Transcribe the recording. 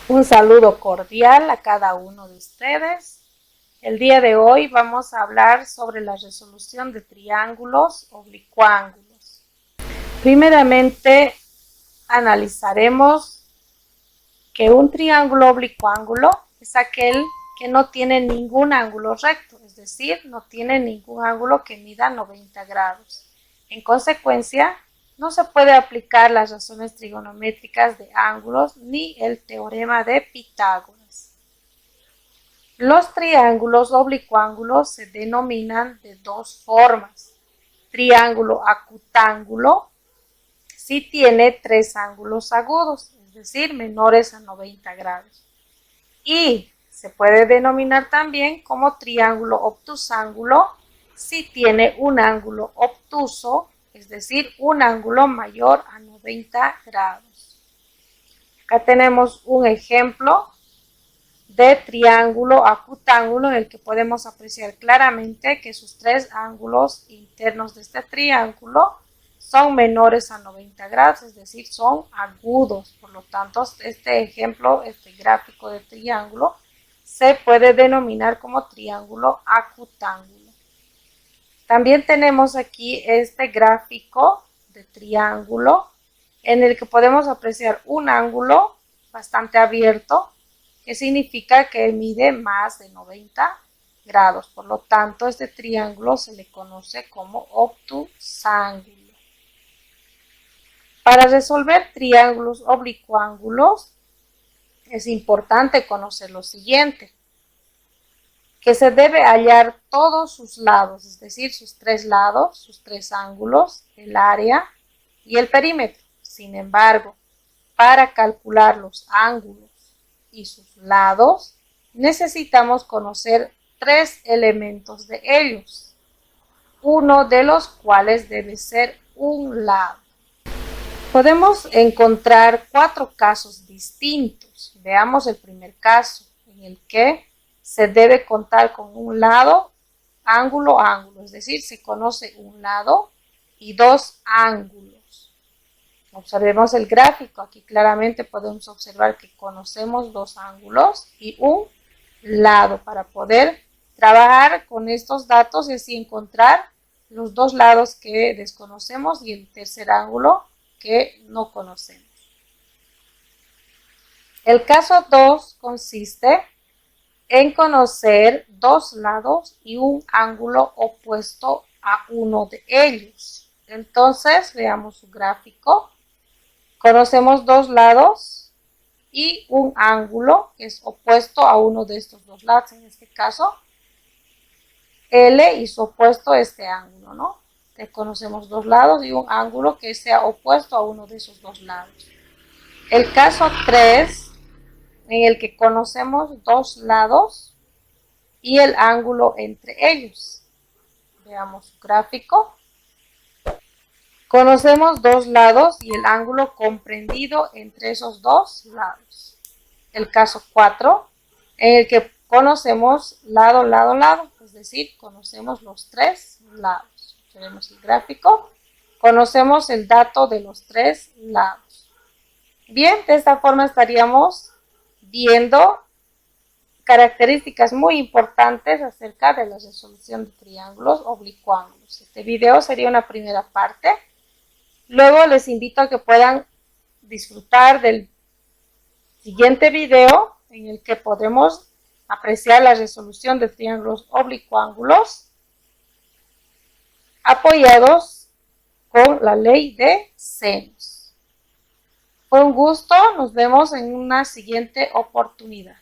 Un saludo cordial a cada uno de ustedes. El día de hoy vamos a hablar sobre la resolución de triángulos oblicuángulos. Primeramente, analizaremos que un triángulo oblicuángulo es aquel que no tiene ningún ángulo recto, es decir, no tiene ningún ángulo que mida 90 grados. En consecuencia, no se puede aplicar las razones trigonométricas de ángulos ni el teorema de Pitágoras. Los triángulos oblicuángulos se denominan de dos formas. Triángulo acutángulo si tiene tres ángulos agudos, es decir, menores a 90 grados. Y se puede denominar también como triángulo obtusángulo si tiene un ángulo obtuso, es decir, un ángulo mayor a 90 grados. Acá tenemos un ejemplo de triángulo acutángulo en el que podemos apreciar claramente que sus tres ángulos internos de este triángulo son menores a 90 grados, es decir, son agudos. Por lo tanto, este ejemplo, este gráfico de triángulo, se puede denominar como triángulo acutángulo. También tenemos aquí este gráfico de triángulo en el que podemos apreciar un ángulo bastante abierto, que significa que mide más de 90 grados. Por lo tanto, este triángulo se le conoce como obtusángulo. Para resolver triángulos oblicuángulos es importante conocer lo siguiente: que se debe hallar todos sus lados, es decir, sus tres lados, sus tres ángulos, el área y el perímetro. Sin embargo, para calcular los ángulos y sus lados, necesitamos conocer tres elementos de ellos, uno de los cuales debe ser un lado. Podemos encontrar cuatro casos distintos. Veamos el primer caso, en el que se debe contar con un lado, ángulo, ángulo, es decir, se conoce un lado y dos ángulos. Observemos el gráfico, aquí claramente podemos observar que conocemos dos ángulos y un lado para poder trabajar con estos datos y así encontrar los dos lados que desconocemos y el tercer ángulo que no conocemos. El caso 2 consiste en conocer dos lados y un ángulo opuesto a uno de ellos. Entonces, veamos su gráfico. Conocemos dos lados y un ángulo que es opuesto a uno de estos dos lados, en este caso L y su opuesto este ángulo, ¿no? Conocemos dos lados y un ángulo que sea opuesto a uno de esos dos lados. El caso 3, en el que conocemos dos lados y el ángulo entre ellos. Veamos su gráfico. Conocemos dos lados y el ángulo comprendido entre esos dos lados. El caso 4, en el que conocemos lado, lado, lado, es decir, conocemos los tres lados. Tenemos el gráfico, conocemos el dato de los tres lados. Bien, de esta forma estaríamos viendo características muy importantes acerca de la resolución de triángulos oblicuángulos. Este video sería una primera parte. Luego les invito a que puedan disfrutar del siguiente video en el que podremos apreciar la resolución de triángulos oblicuángulos apoyados con la ley de senos. Fue un gusto, nos vemos en una siguiente oportunidad.